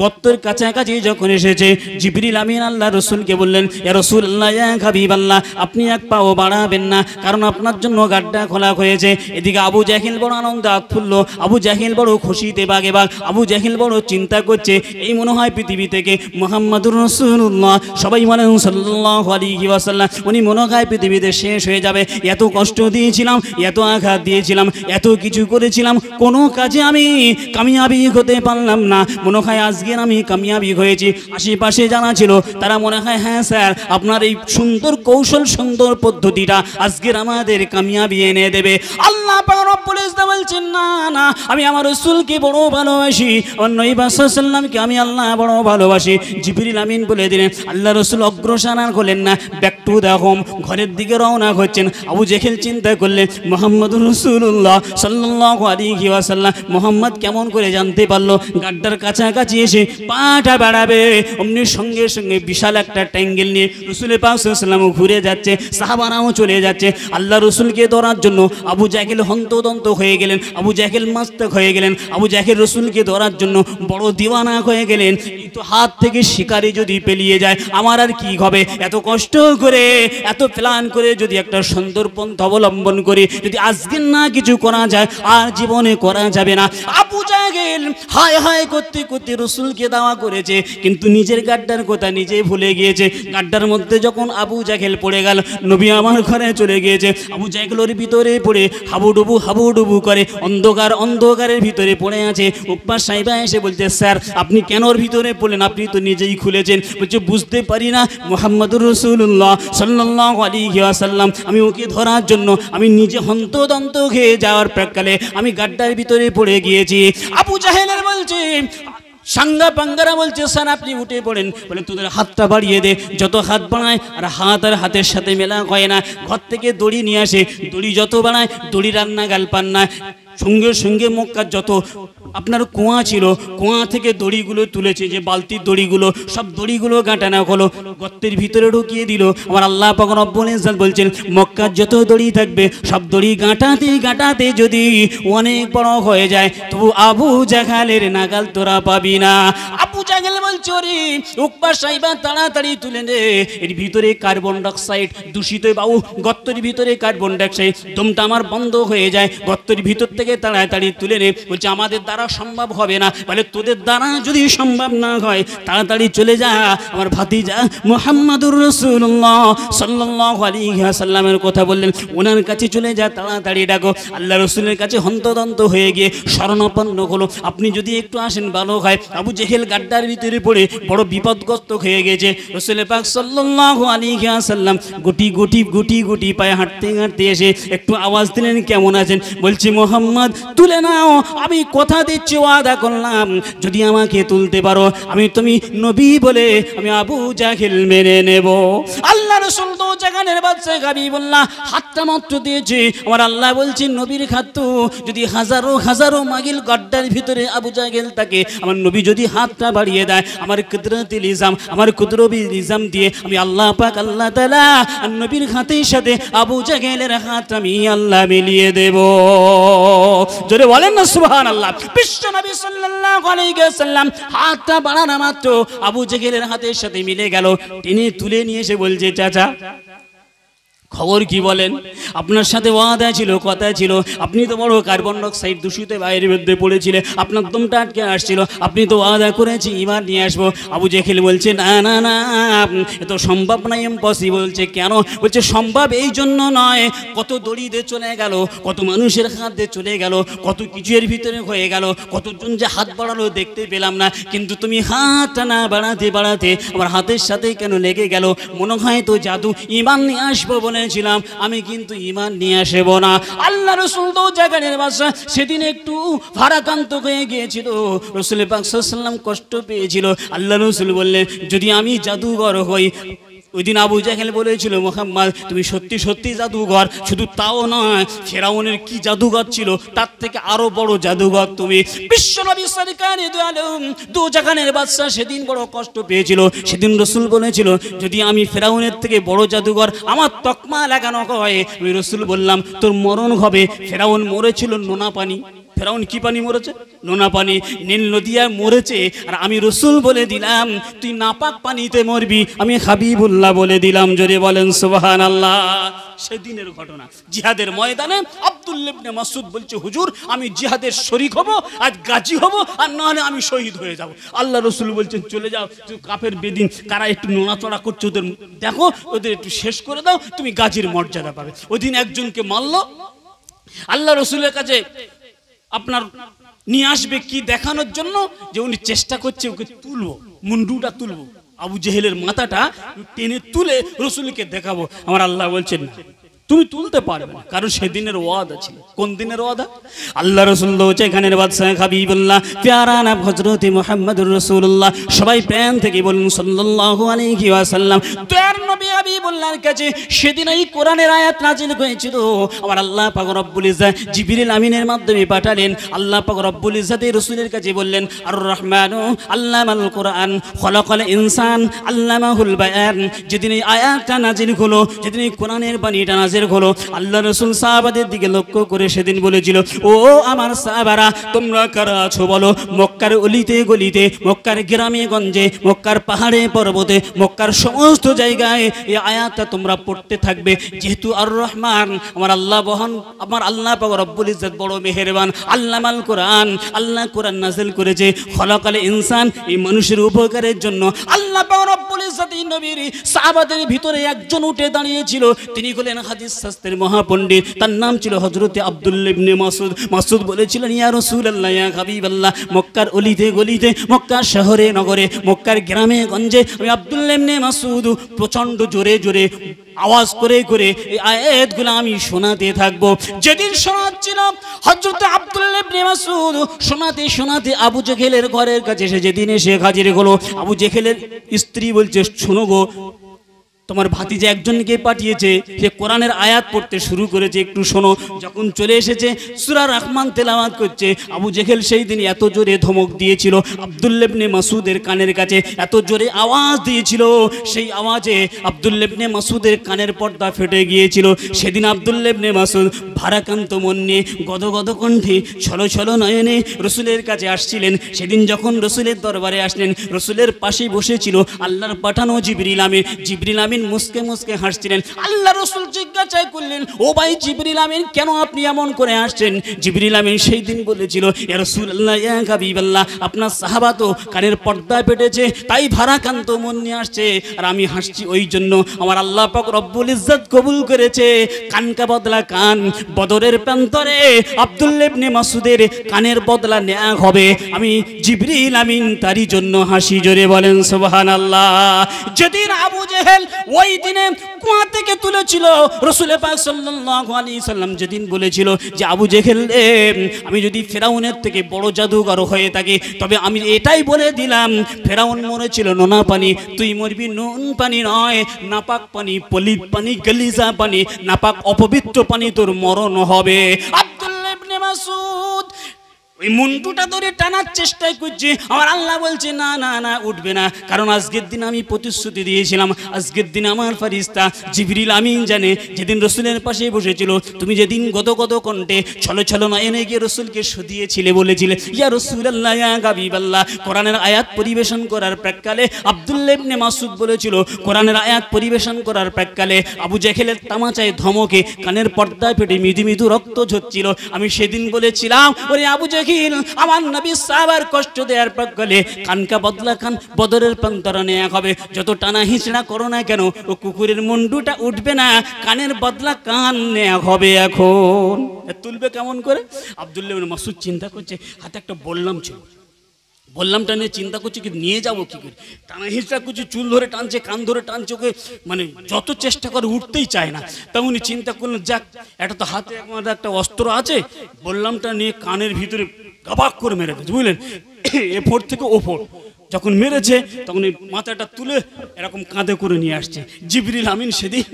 গর্তের কাছাকাছি যখন এসে জিবরিল আমিন আল্লাহ রসুলকে বললেন, ইয়া রাসূলুল্লাহ ইয়া হাবিবাল্লাহ আপনি এক পাও বাড়াবেন না, কারণ আপনার জন্য গাড্ডা খোলা হয়েছে। এদিকে আবু জাহেল বড় আনন্দে আত্মুল্ল, আবু জাহেল বড় খুশিতে বাগে বাগ, আবু জাহেল বড় চিন্তা করছে এই মনে হয় পৃথিবী থেকে মুহাম্মাদুর রাসূলুল্লাহ সবাই বলেন সাল্লাল্লাহু আলাইহি ওয়াসাল্লাম উনি মনে হয় পৃথিবীতে শেষ হয়ে যাবে। এত কষ্ট দিয়েছিলাম, এত আঘাত দিয়েছিলাম, এত কিছু করেছিলাম, কোনো কাজে আমি কামিয়াবি হতে পারলাম না। মনে হয় আজকের আমি কামিয়াবি হয়েছি। আশেপাশে জানা ছিল তারা মনে হয় হ্যাঁ স্যার আপনার এই সুন্দর কৌশল সুন্দর পদ্ধতিটা আজকের আমাদের কামিয়াবি এনে দেবে। আল্লাহ পাক রব্বুল ইজ্জত বলছেন না না আমি আমার রাসূলকে বড় ভালোবাসি, আমার নবী সাল্লাল্লাহু আলাইহি ওয়াসাল্লামকে আমি আল্লাহ বড় ভালোবাসি। জিবরিল আমিন বলে দিলেন, আল্লাহ রাসূল অগ্রসর হলেন না, ব্যাক টু দ্য হোম, ঘরের দিকে রওনা হচ্ছেন। আবু জাহেল চিন্তা করলেন মুহাম্মাদুর রাসূলুল্লাহ সাল্লাল্লাহু আলাইহি ওয়াসাল্লাম মুহাম্মদ কেমন করে জানতে পারলো গাড্ডার কাছাকাছি এসে পাটা বাড়াবে, অমনি সঙ্গে সঙ্গে বিশাল একটা ট্যাঙ্গেল নিয়ে রাসূল পাক সাল্লাল্লাহু আলাইহি ওয়াসাল্লাম ঘুরে যাচ্ছে, সাহাবারাও চলে যাচ্ছে। আল্লাহ রাসূলকে ধরার জন্য আবু জাহেল হন্তদন্ত হয়ে গেলেন, আবু জাহেল মাস্তাক হয়ে গেলেন, আবু জাহেল রাসূলকে ধরার জন্য বড় দিওয়ানা হয়ে গেলেন। এই তো হাত থেকে শিকারি যদি পেলিয়ে যায় আমার আর কি হবে? এত কষ্ট করে এত প্ল্যান করে যদি একটা সুন্দর পন্থা অবলম্বন করে যদি আজকে না কিছু করা যায় আর জীবনে করা যাবে না। আবু জাহেল হায় হায় করতে করতে রাসূলকে দাওয়া করেছে, কিন্তু নিজের গাড্ডার কথা নিজে ভুলে গিয়েছে। গাড্ডার মধ্যে যখন আবু জাহেল পড়ে গেল, নবী আমার ঘরে চলে গিয়েছে, আবু জাহেলের ভিতরে পড়ে হাবুডুবু করে অন্ধকারের ভিতরে পড়ে আছে। উপ্পাস সাহেবা এসে বলছে স্যার আপনি কেন ওর ভিতরে পড়লেন, আপনি তো নিজেই খুলেছেন। বলছে বুঝতে পারি না মুহাম্মাদুর রাসূলুল্লাহ সাল্লাল্লাহু আলাইহি ওয়াসাল্লাম আমি ওকে ধরার জন্য আমি নিজে হন্তদন্ত খেয়ে যাওয়ার প্রাক্কালে আমি গাড্ডার ভিতরে পড়ে গিয়েছি। আবু জাহেলের বলছে সাঙ্গা পাঙ্গারা বলছে স্যার আপনি উঠে পড়েন। বলে তোদের হাতটা বাড়িয়ে দে, যত হাত বাড়ায় আর হাত আর হাতের সাথে মেলা হয় না। ঘর থেকে দড়ি নিয়ে আসে, দড়ি যত বাড়ায় দড়ি রান্না গাল পান না। সঙ্গে সঙ্গে মক্কার যত আপনার কুয়া ছিল, কুয়া থেকে দড়িগুলো তুলেছে, যে বালতির দড়িগুলো সব দড়িগুলো গাঁটানো হলো, গর্তের ভিতরে ঢুকিয়ে দিল। আমার আল্লাহ পাক রব্বুল ইজ্জত বলছেন মক্কার যত দড়ি থাকবে সব দড়ি গাঁটাতে যদি অনেক বড় হয়ে যায় তবু আবু জাহেলের নাগাল তোরা পাবি না। আবু জাহেল বলছে ওরে উকবা সাহেবা তাড়াতাড়ি তুলে নে, এর ভিতরে কার্বন ডাইঅক্সাইড দূষিত বায়ু, গর্তের ভিতরে কার্বন ডাইঅক্সাইড দমটা আমার বন্ধ হয়ে যায়, গর্তের ভিতর থেকে তাড়াতাড়ি তুলে নে। বলছে আমাদের দ্বারা দ্বারা সম্ভব হবে না, বলে তোদের দ্বারা যদি সম্ভব না হয় তাড়াতাড়ি চলে যা আমার ভাতিজা মুহাম্মাদুর রাসূলুল্লাহ সাল্লাল্লাহু আলাইহি ওয়াসাল্লামের কথা বললেন, ওনার কাছে চলে যা, তাড়াতাড়ি ডাকো। আল্লাহ রাসূলের কাছে হন্তদন্ত হয়ে গিয়ে শরণাপন্ন হলো, আপনি যদি একটু আসেন ভালো হয়। আবু জেহেল গাড্ডার ভিতরে পড়ে বড় বিপদগ্রস্ত হয়ে গেছে। রাসূল পাক সাল্লাল্লাহু আলাইহি ওয়াসাল্লাম গুটি গুটি গুটি গুটি পায়ে হাঁটতে হাঁটতে এসে একটু আওয়াজ দিলেন, কেমন আছেন? বলছি মুহাম্মদ তুলে নাও, আমি কথা দিচ্ছি, ওয়াদা করলাম যদি আমাকে তুলতে পারো আমি তুমি নবী বলে আমি আবু জাহেল মেনে নেব। আল্লাহ রাসূল তো জাগানের বাদশা হাবিবুল্লাহ হাতটা মাত্র দিয়েছে, আমার আল্লাহ বলছেন নবীর খাদ্য যদি হাজারো হাজারো মাইল গাড্ডার ভিতরে আবু জাহেল থাকে, আমার নবী যদি হাতটা বাড়িয়ে দেয়, আমার কুদরতি নিজাম আমার কুদরতি নিজাম দিয়ে আমি আল্লাহ পাক আল্লাহ তাআলা আর নবীর হাতের সাথে আবু জাহেলের হাত আমি আল্লাহ মিলিয়ে দেব। জোরে বলেন না সুবহানাল্লাহ। বিশ্ব নবী সাল্লাল্লাহু আলাইহি ওয়াসাল্লাম হাতটা বাড়ানো মাত্র আবু জাহেলের হাতের সাথে মিলে গেল, টেনে তুলে নিয়ে এসে বলছে চাচা খবর কি বলেন? আপনার সাথে ওয়াদা ছিল, কথা ছিল, আপনি তো বড় কার্বন ডাইঅক্সাইড দূষিত বাইরের মধ্যে পড়েছিলেন, আপনার দমটা আটকে আসছিল, আপনি তো ওয়াদা করেছি এবার নিয়ে আসবো। আবু জেহেল বলছে না না না এ তো সম্ভব না, ইম্পসিবল। বলছে কেন? বলছে সম্ভব এই জন্য নয়, কত দড়িতে চলে গেল, কত মানুষের হাতে চলে গেল, কত কিছুর ভিতরে হয়ে গেল, কতজন যে হাত বাড়ালো দেখতে পেলাম না, কিন্তু তুমি হাতটা না বাড়াতে বাড়াতে আমার হাতের সাথে কেন লেগে গেল? মনে হয় তো জাদু, ইমান নিয়ে আসবো বলেছিলাম, আমি কিন্তু ইমান নিয়ে আসবো না। আল্লাহ রাসূল তো জাগানের বাদশা সেদিন একটু ভারাক্রান্ত হয়ে গিয়েছিল, রাসূল পাক সাল্লাল্লাহু আলাইহি ওয়াসাল্লাম কষ্ট পেয়েছিল। আল্লাহ রাসূল বললেন যদি আমি জাদুঘর হই, ওই দিন আবু জাহেল বলেছিল মুহাম্মদ তুমি সত্যি সত্যি জাদুঘর, শুধু তাও নয় ফেরাউনের কি জাদুঘর ছিল তার থেকে আরো বড় জাদুঘর তুমি। বিশ্বনবী সরকারে দু আলম দু জাহানের বাদশা সেদিন বড় কষ্ট পেয়েছিল। সেদিন রাসূল বলেছিল যদি আমি ফেরাউনের থেকে বড় জাদুঘর আমার তকমা লাগানো হয়, আমি রাসূল বললাম তোর মরণ হবে। ফেরাউন মরেছিল নোনা পানি, ফেরাউন কি পানি মরেছে? নোনা পানি, নীল নদিয়া মরেছে। আর আমি রাসূল বলে দিলাম তুই নাপাক পানিতে মরবি, আমি হাবিবুল্লাহ বলে দিলাম। জোরে বলেন সুবহানাল্লাহ। সেদিনের ঘটনা জিহাদের ময়দানে আব্দুল্লাহ ইবনে মাসউদ বলছে হুজুর আমি জিহাদের শরীক হব, আজ গাজী হব, আর না হলে আমি শহীদ হয়ে যাব। আল্লাহ রাসূল বলছেন চলে যাও, তুই কাফের বেদিন কারা একটু নোনাচড়া করছে ওদের দেখো, ওদের একটু শেষ করে দাও, তুমি গাজীর মর্যাদা পাবে। ওই দিন একজনকে মারলো, আল্লাহ রাসূলের কাছে আপনার নিয়ে আসবে কি দেখানোর জন্য যে উনি চেষ্টা করছে ওকে তুলবো, মুন্ডুটা তুলবো, আবু জেহেলের মাথাটা টেনে তুলে রাসূলকে দেখাবো। আমার আল্লাহ বলছেন তুমি তুলতে পারবে না, কারণ সেদিনের ওয়াদা ছিল। কোন দিনের ওয়াদা? আল্লাহ রাসূল বলছে এখানের বাদশা হাবিবুল্লাহ প্যারা না হযরত মুহাম্মদুর রাসূলুল্লাহ, সবাই প্রাণ থেকে বলুন সাল্লাল্লাহু আলাইহি ওয়াসাল্লাম। দয়ার নবী হাবিবুল্লাহর কাছে সেদিন এই কোরআনের আয়াত নাযিল হয়েছিল। আমার আল্লাহ পাক রব্বুল ইজ্জত জিবরিল আমিনের মাধ্যমে পাঠালেন। আল্লাহ পাক রব্বুল ইজ্জত রাসূলের কাছে বললেন আর রহমানু আল্লামাল কোরআন খলাকাল ইনসান আল্লামাহুল বায়ান। যেদিন এই আয়াতটা নাযিল হলো, যেদিন এই কোরআনের বাণীটা নাযিল হলো, আল্লাহ রাসূল সাহাবাদের দিকে লক্ষ্য করে সেদিন বলেছিল ও আমার সাহাবারা তোমরা কারা আছো বলো? মক্কার অলিতে গলিতে, মক্কার গ্রামে গঞ্জে, মক্কার পাহাড়ে পর্বতে, মক্কার সমস্ত জায়গায় এই আয়াতটা তোমরা পড়তে থাকবে। যেহেতু আর রহমান আমার আল্লাহ আমার আল্লাহ পাক রব্বুল ইজ্জত বড় মেহেরবান, আল্লামাল কোরআন, আল্লাহ কোরআন নাযিল করেছে খলাকাল ইনসান এই মানুষের উপকারের জন্য। আল্লাহ পাক রব্বুল ইজ্জত এই নবীর সাহাবাদের ভিতরে একজন উঠে দাঁড়িয়েছিল, তিনি হলেন হাদিস শাস্ত্রের মহাপণ্ডিত, তার নাম ছিল হযরত আব্দুল্লাহ ইবনে মাসউদ। মাসউদ বলেছিলেন ইয়া রাসূলুল্লাহ ইয়া হাবিবাল্লাহ, মক্কার অলিতে গলিতে, মক্কার শহরে নগরে, মক্কার গ্রামে গঞ্জে আমি আব্দুল্লাহ ইবনে মাসউদ প্রচন্ড জোরে জোরে আওয়াজ করে করে এই আয়াতগুলো আমি শোনাতে থাকবো। যেদিন শোনাচ্ছিল হযরত আব্দুল্লাহ ইবনে মাসউদ শোনাতে শোনাতে আবু জেহেলের ঘরের কাছে এসে যেদিন এসে হাজির হলো, আবু জেহেলের স্ত্রী বলছে শোনো গো তোমার ভাতিজা একজনকে পাঠিয়েছে, সে কোরআনের আয়াত পড়তে শুরু করেছে, একটু শোনো। যখন চলে এসেছে সূরা রহমান তেলাওয়াত করছে, আবু জেহেল সেই দিন এত জোরে ধমক দিয়েছিল আব্দুল্লাহ ইবনে মাসউদের কানের কাছে, এত জোরে আওয়াজ দিয়েছিল, সেই আওয়াজে আব্দুল্লাহ ইবনে মাসউদের কানের পর্দা ফেটে গিয়েছিল। সেদিন আব্দুল্লাহ ইবনে মাসউদ ভারাক্রান্ত মন নিয়ে গদগদ কণ্ঠে ছলো ছলো নয়নে রাসূলের কাছে আসছিলেন। সেদিন যখন রাসূলের দরবারে আসলেন, রাসূলের পাশে বসেছিল আল্লাহর পাঠানো জিবরিল আমিন। জিবরিল আমিন মুস্কে মুস্কে হাসছিলেন। আল্লাহ রাসূল জিজ্ঞাসা জিজ্ঞাসা করলেন, ও ভাই জিবরিল আমিন, কেন আপনি এমন করে আসছেন? জিবরিল আমিন সেই দিন বলেছিল, ইয়া রাসূলুল্লাহ, ইয়া হাবিবাল্লাহ, আপনার সাহাবা তো কানের পর্দা পেটেছে, তাই ভারাক্রান্ত মন নিয়ে আসছে, আর আমি হাসছি ওই জন্য আমার আল্লাহ পাক রব্বুল ইজ্জত কবুল করেছে। কানকা বদলা কান, বদরের প্রান্তরে আব্দুল্লাহ ইবনে মাসউদের কানের বদলা নেওয়া হবে, আমি জিবরিল আমিন তারই জন্য হাসি। জোরে বলেন সুবহানাল্লাহ। যেদিন আবু জেহেল ওই দিনে কুয়া থেকে তুলেছিল, রাসূল পাক সাল্লাল্লাহু আলাইহি সাল্লাম যেদিন বলেছিল যে আবু জেহেল, আমি যদি ফেরাউনের থেকে বড় জাদুকর হয়ে থাকি তবে আমি এটাই বলে দিলাম, ফেরাউন মরেছিল নোনা পানি, তুই মরবি নুন পানি নয়, নাপাক পানি, পলিত পানি, গলিজা পানি, নাপাক অপবিত্র পানি তোর মরণ হবে। আব্দুল্লাহ ইবনে মাসউদ ওই মুন্ডুটা ধরে টানার চেষ্টা করছে, আমার আল্লাহ বলছে না না না, উঠবে না, কারণ আজকের দিন আমি প্রতিশ্রুতি দিয়েছিলাম, আজকের দিন আমার ফেরেশতা জিবরিল আমিন জানে, যেদিন রসুলের পাশে বসেছিল, তুমি যেদিন গদ কণ্ঠে ছলো ছলো নয়নে গিয়ে রসুলকে শুধিয়েছিলে, বলেছিলে ইয়া রাসূলুল্লাহ, ইয়া হাবিবাল্লাহ, কোরআনের আয়াত পরিবেশন করার প্রাক্কালে আব্দুল্লাহ ইবনে মাসউদ বলেছিল, কোরআনের আয়াত পরিবেশন করার প্রাক্কালে আবু জেহেলের তামাচায় ধমকে কানের পর্দায় ফেটে মৃদু মৃদু রক্ত ঝরছিল, আমি সেদিন বলেছিলাম, ওরে আবু জেহেল, আমার নবী সাহাবার কষ্ট দেওয়ার প্রাক্কালে কানকা বদলা কান, বদরের প্রান্তরে নেওয়া হবে, যত টানা হিঁচড়া করো না কেন ও কুকুরের মুন্ডুটা উঠবে না, কানের বদলা কান নেওয়া হবে। এখন তুলবে কেমন করে? আব্দুল্লাহ ইবনে মাসউদ চিন্তা করছে, হাতে একটা বললাম ছিল, বললামটা নিয়ে চিন্তা করছি কি নিয়ে যাবো কি করে, টানা হিঁচড়া করছি, চুল ধরে টানছে, কান ধরে টানছে, ওকে মানে যত চেষ্টা করে উঠতেই চায় না। তেমনি চিন্তা করলেন, যাক এটা তো হাতে আমাদের একটা অস্ত্র আছে, বললামটা নিয়ে কানের ভিতরে গাবাক করে মেরে দিয়েছে, বুঝলেন, এফোর থেকে ওফোর যখন মেরেছে তখন এই মাথাটা তুলে এরকম কাঁধে করে নিয়ে আসছে। জিবরিল আমিন সেদিন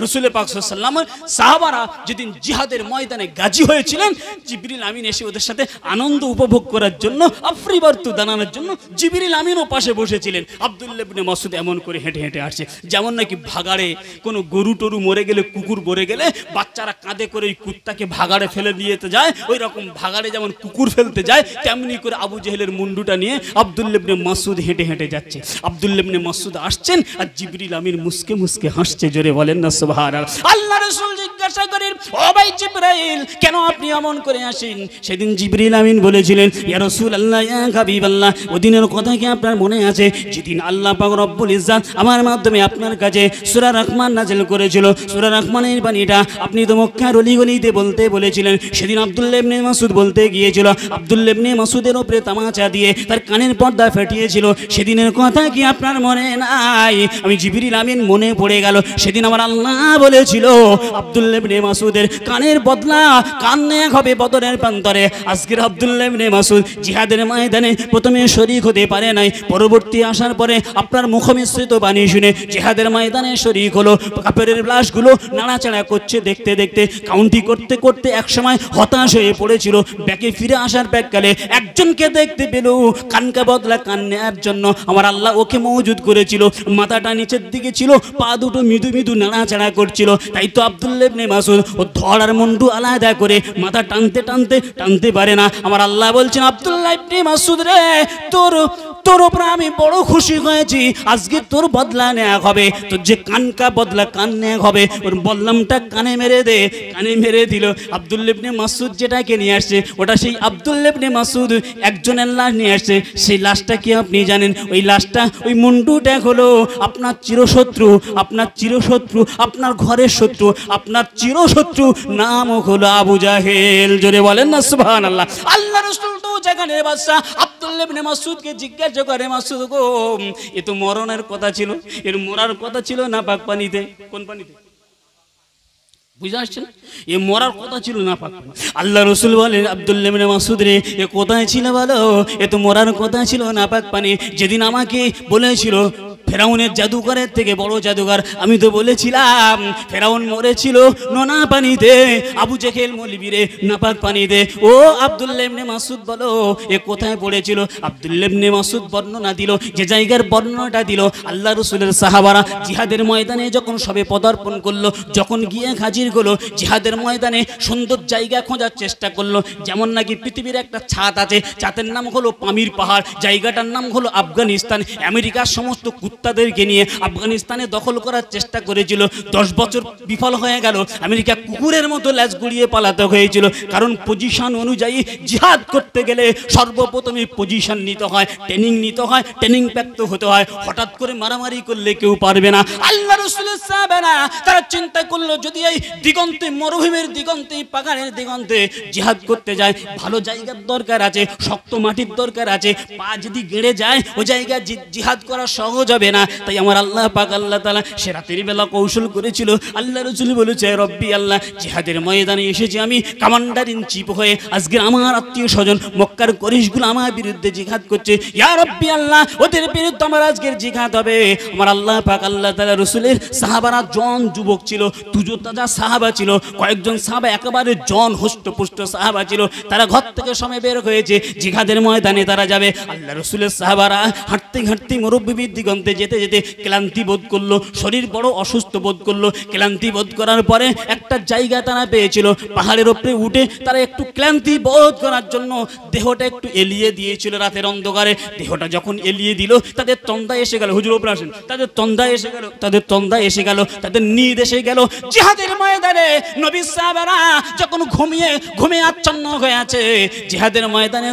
রাসূল পাক সাল্লাল্লাহু আলাইহি ওয়াসাল্লাম সাহাবারা যেদিন জিহাদের ময়দানে গাজী হয়েছিলেন, জিবরিল আমিন এসে ওদের সাথে আনন্দ উপভোগ করার জন্য, আফ্রিবার্তু দানানোর জন্য জিবরিল আমিনও পাশে বসেছিলেন। আব্দুল্লাহ ইবনে মাসউদ এমন করে হেঁটে হেঁটে আসছে, যেমন নাকি ভাগাড়ে কোনো গরু টরু মরে গেলে, কুকুর মরে গেলে বাচ্চারা কাঁধে করে ওই কুত্তাকে ভাগাড়ে ফেলে দিয়ে যায়, ওই রকম ভাগাড়ে যেমন কুকুর ফেলতে যায়, তেমনি করে আবু জেহেলের মুন্ডুটা নিয়ে আব্দুল্লাহ ইবনে মাসউদ হেঁটে হেঁটে যাচ্ছে। আব্দুল্লাহ ইবনে মাসউদ আসছেন আর জিবরিল আমিন মুস্কে মুস্কে হাসছে। জোরে বলেন না সুবহানাল্লাহ। আল্লাহ রাসূল জিজ্ঞাসা করেন, ও ভাই জিবরাইল, কেন আপনি এমন করে আসেন? সেদিন জিবরিল আমিন বলেছিলেন, ইয়া রাসূলুল্লাহ, ইয়া হাবিবাল্লাহ, ওদিনের কথা কি আপনার মনে আছে, যেদিন আল্লাহ পাক রব্বুল ইজ্জত আমার মাধ্যমে আপনার কাছে সূরা রহমান নাযিল করেছিল, সূরা রহমানের বাণীটা আপনি তো মক্কার অলিগলিতে বলতে বলেছিলেন। সেদিন আব্দুল্লাহ ইবনে মাসউদ বলতে গিয়েছিল, আব্দুল্লাহ ইবনে মাসউদের উপরে তামাচা দিয়ে তার কানের পর্দা ফেটিয়েছিল, সেদিনের কথা কি আপনার মনে নাই? আমি জিবরিল আমিন মনে পড়ে গেল, সেদিন আমার আল্লাহ বলেছিল আব্দুল্লাহ ইবনে মাসউদের কানের বদলা কান নেওয়া হবে বদরের প্রান্তরে। আজকের আব্দুল্লাহ ইবনে মাসউদ জিহাদের ময়দানে প্রথমে শরীক হতে পারে নাই, পরবর্তী আসার পরে আপনার মুখমিশ্রিত বাণী শুনে জিহাদের ময়দানে শরীক হলো। কাফেরের লাশগুলো নাড়াচাড়া করছে, দেখতে দেখতে কাউন্টি করতে করতে একসময় হতাশ হয়ে পড়েছিল। ব্যাকে ফিরে আসার প্রাক্কালে একজনকে দেখতে পেল, কানকা বদলা কান নেওয়ার জন্য আমার আল্লাহ ওকে মওজুদ করেছিল, মাথাটা নিচের দিকে ছিল, পা দুটো মৃদু মৃদু নাড়াচাড়া করছিল। তাই তো আব্দুল্লাহ ইবনে মাসউদ ও ধড় আর মুন্ডু আলাদা করে মাথা টানতে টানতে টানতে পারে না। আমার আল্লাহ বলছেন, আব্দুল্লাহ ইবনে মাসউদ রে, তোর উপরে আমি বড় খুশি হয়েছি, আজকে তোর বদলা নেওয়া হবে, তোর যে কানকা বদলা কান নেওয়া হবে, ওর বললামটা কানে মেরে দে। কানে মেরে দিল। আব্দুল্লাহ ইবনে মাসউদ যেটাকে নিয়ে আসছে ওটা সেই আব্দুল্লাহ ইবনে মাসউদ একজনের লাশ নিয়ে আসছে। সেই লাশটা কি আপনি জানেন? ওই লাশটা, ওই মুন্ডুটা হলো আপনার চিরশত্রু, আপনার চিরশত্রু, আপনার ঘরের শত্রু, আপনার চিরশত্রু, নাম হলো আবু জাহেল। জোরে বলেন না সুবহানাল্লাহ। আল্লাহ রাসূল তো জাগানের বাদশা আব্দুল্লাহ ইবনে মাসউদকে জিজ্ঞাসা করে, মাসউদ গো, এ তো মরণের কথা ছিল, এর মরার কথা ছিল না পাক পানিতে। কোন পানিতে? বুঝে আসছেন? এ মরার কথা ছিল না পাক পানি। আল্লাহ রাসূল বলেন, আব্দুল্লাহ ইবনে মাসউদ রে, এ কোথায় ছিল বলো? এ তো মরার কথা ছিল না পাক পানি। যেদিন আমাকে বলেছিল ফেরাউনের জাদুকরের থেকে বড় জাদুকর, আমি তো বলেছিলাম ফেরাউন মরেছিল নোনা পানিতে, আবু জেহেল মলবিরে নাপাক পানিতে। ও আব্দুল্লাহ ইবনে মাসউদ বলো, এ কোথায় পড়েছিল? আব্দুল্লাহ ইবনে মাসউদ বর্ণনা দিল, যে জায়গার বর্ণনাটা দিল, আল্লাহ রাসূলের সাহাবারা জিহাদের ময়দানে যখন সবে পদার্পণ করলো, যখন গিয়ে হাজির হলো জিহাদের ময়দানে, সুন্দর জায়গা খোঁজার চেষ্টা করলো। যেমন নাকি পৃথিবীর একটা ছাদ আছে, ছাদের নাম হলো পামির পাহাড়, জায়গাটার নাম হলো আফগানিস্তান। আমেরিকার সমস্ত কুত্তাদেরকে নিয়ে আফগানিস্তানে দখল করার চেষ্টা করেছিল। 10 বছর বিফল হয়ে গেল। আমেরিকা কুকুরের মতো ল্যাজ গুড়িয়ে পালাতে হয়েছিল, কারণ পজিশন অনুযায়ী জিহাদ করতে গেলে সর্বপ্রথমে পজিশন নিতে হয়, ট্রেনিং নিতে হয়, ট্রেনিং প্রাপ্ত হতে হয়। হঠাৎ করে মারামারি করলে কেউ পারবে না। আল্লাহ রাসূলের সাহাবারা তারা চিন্তা করলো, যদি এই দিগন্তে, মরুভূমির দিগন্তে, পাহাড়ের দিগন্তে জিহাদ করতে যায়, ভালো জায়গার দরকার আছে, শক্ত মাটির দরকার আছে। পা যদি গেড়ে যায় ওই জায়গায় জিহাদ করা সহজ হবে না। তাই আমার আল্লাহ পাক আল্লাহ তাআলা সে রাতের বেলা কৌশল করেছিল। আল্লাহ রাসূল বলেছে, রব্বি আল্লাহ, জিহাদের ময়দানে এসেছি আমি কমান্ডার ইন চিফ হয়ে। আজকে আমার আত্মীয় স্বজন মক্কার কুরাইশগুলো আমার বিরুদ্ধে জিহাদ করছে। ইয়া রব্বি আল্লাহ, ওদের বিরুদ্ধে আমার আজকের জিহাদ হবে। আমার আল্লাহ পাক আল্লাহ তাআলা রাসূলের সাহাবারা জন যুবক ছিল, তুজো তাজা সাহাবা ছিল। কয়েকজন সাহাবা একেবারে জন হষ্টপুষ্ট সাহাবা ছিল। তারা ঘর থেকে সময় বের হয়েছে, জিহাদের ময়দানে তারা যাবে। আল্লাহ রাসূলের সাহাবারা হাঁটতে হাঁটতে মরুভূমির দিগন্তে যেতে যেতে ক্লান্তি বোধ করলো, শরীর বড় অসুস্থ বোধ করলো। ক্লান্তি বোধ করার পরে একটা জায়গা তারা পেয়েছিল, পাহাড়ের উপরে উঠে তারা একটু ক্লান্তি বোধ করার জন্য দেহটা একটু এলিয়ে দিয়েছিল। রাতের অন্ধকারে দেহটা যখন এলিয়ে দিল, তাদের তন্দা এসে গেল। হুজুর উপরে আসেন। তাদের তন্দা এসে গেল, তাদের তন্দা এসে গেল, তাদের নিদ এসে গেল। জিহাদের ময়দানে নবী সাহাবারা যখন ঘুমে আচ্ছন্ন হয়ে আছে, জিহাদের ময়দানে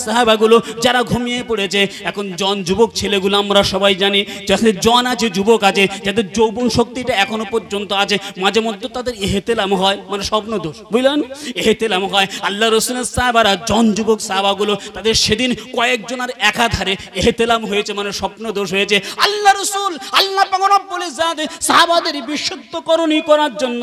সাহাবাগুলো যারা ঘুমিয়ে পড়েছে। এখন জন যুবক ছেলেগুলো আমরা সবাই জানি, যাদের জন আছে, যুবক আছে, যাদের যৌবন শক্তিটা এখনো পর্যন্ত আছে, মাঝে মধ্যে তাদের ইহতেলাম হয়, মানে স্বপ্ন দোষ, বুঝলেন, ইহতেলাম হয়। আল্লাহ রাসূলের সাহাবারা জন যুবক সাহাবাগুলো তাদের সেদিন কয়েকজনের একাধারে ইহতেলাম হয়েছে, মানে স্বপ্ন দোষ হয়েছে। আল্লাহ রাসূল আল্লাহ পাক রব্বুল ইজ্জাত সাহাবাদের বিশুদ্ধকরণী করার জন্য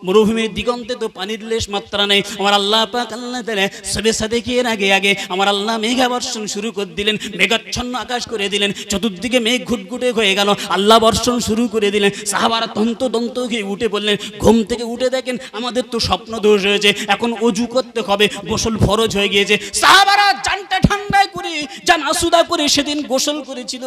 মরুভূমির দিগন্তে তো পানির লেশ মাত্রা নেই। আমার আল্লাহ পাক আল্লাহ তাআলা সবে সাদেকের আগে আমার আল্লাহ মেঘা বর্ষণ শুরু করে দিলেন, মেঘাচ্ছন্ন আকাশ করে দিলেন, চতুর্দিকে মেঘ ঘুটঘুটে হয়ে গেল, আল্লাহ বর্ষণ শুরু করে দিলেন। সাহাবারা দন্ত খেয়ে উঠে বললেন, ঘুম থেকে উঠে দেখেন আমাদের তো স্বপ্ন দোষ হয়েছে, এখন অজু করতে হবে, গোসল ফরজ হয়ে গিয়েছে। সাহাবারা জানটা ঠান্ডায় করে, জান আসুদা করে সেদিন গোসল করেছিল।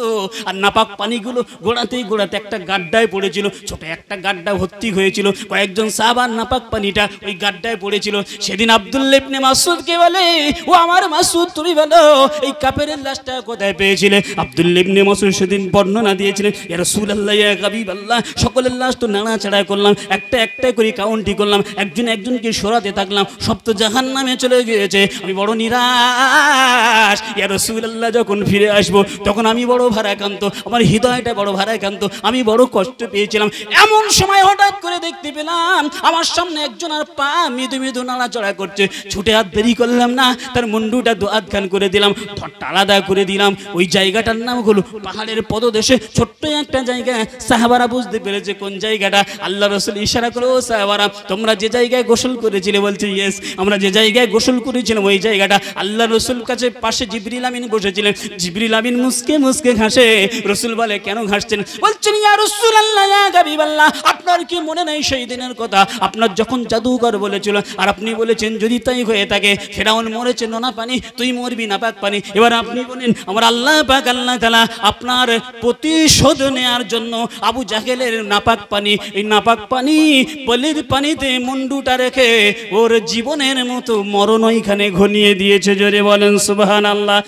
আর নাপাক পানিগুলো গোড়াতেই একটা গাড্ডায় পড়েছিল, ছোট একটা গাড্ডা ভর্তি হয়েছিল। কয়েকজন সাহাবার নাপাক পানিটা ওই গাড্ডায় পড়েছিল। সেদিন আব্দুল্লাহ ইবনে মাসউদকে বলে, ও আমার মাসউদ, তুমি বলো এই কাফেরের লাশটা কোথায় পেয়েছিলে? আব্দুল্লাহ ইবনে মাসউদ সেদিন বর্ণনা দিয়েছিলেন, ইয়া রাসূলুল্লাহ, ইয়া হাবিবাল্লাহ, সকলের লাশ তো নাড়াচাড়া করলাম, একটা করে কাউন্টি করলাম, একজনকে সরাতে থাকলাম, সব তো জাহান্নামে চলে গিয়েছে। আমি বড় নিরাশ। ইয়া রাসূলুল্লাহ, যখন ফিরে আসবো তখন আমি বড় ভারাক্রান্ত, আমার হৃদয়টা বড় ভারাক্রান্ত, আমি বড় কষ্ট পেয়েছিলাম। এমন সময় হঠাৎ করে দেখতে পেলাম আমার সামনে একজন আর পা মৃদু নাড়াচড়া করছে। ছুটে হাত দেরি করলাম না, তার মুন্ডুটা দোয়াতখান করে দিলাম, ধরটা আলাদা করে দিলাম। ওই জায়গাটার নাম হলো পাহাড়ের পদদেশে ছোট্ট একটা জায়গা। সাহাবারা বুঝতে পেরেছে কোন জায়গাটা। আল্লাহ রাসূল ইশারা করে, ও সাহাবারা, তোমরা যে জায়গায় গোসল করেছিলে? বলছে, ইয়েস, আমরা যে জায়গায় গোসল করেছিলাম ওই জায়গাটা। আল্লাহ রাসূল কাছে পাশে জিবরিল আমিন বসেছিলেন। জিবরিল আমিন মুসকে হাসে। রাসূল বলে, কেন হাসছেন? বলছেন, ইয়া রাসূলুল্লাহ, ইয়া হাবিবাল্লাহ, আপনার কি মনে নেই সেই দিনের কথা? আপনার যখন জাদুকর বলেছিল আর আপনি বলেছেন যদি তাই হয়ে থাকে, ফেরাউন মরেছে নোনা পানি, তুই মরবি নাপাক পানি। এবার আপনি বলেন, আমার আল্লাহ পাক আল্লাহ তাআলা আপনার প্রতিশোধ নেওয়ার জন্য আবু জাহেলের নাপাক পানি, এই নাপাক পানি বলির পানিতে মুন্ডুটা রেখে ওর জীবনের মতো মরণ ওইখানে ঘনিয়ে দিয়েছে। জোরে বলেন সুবহানাল্লাহ।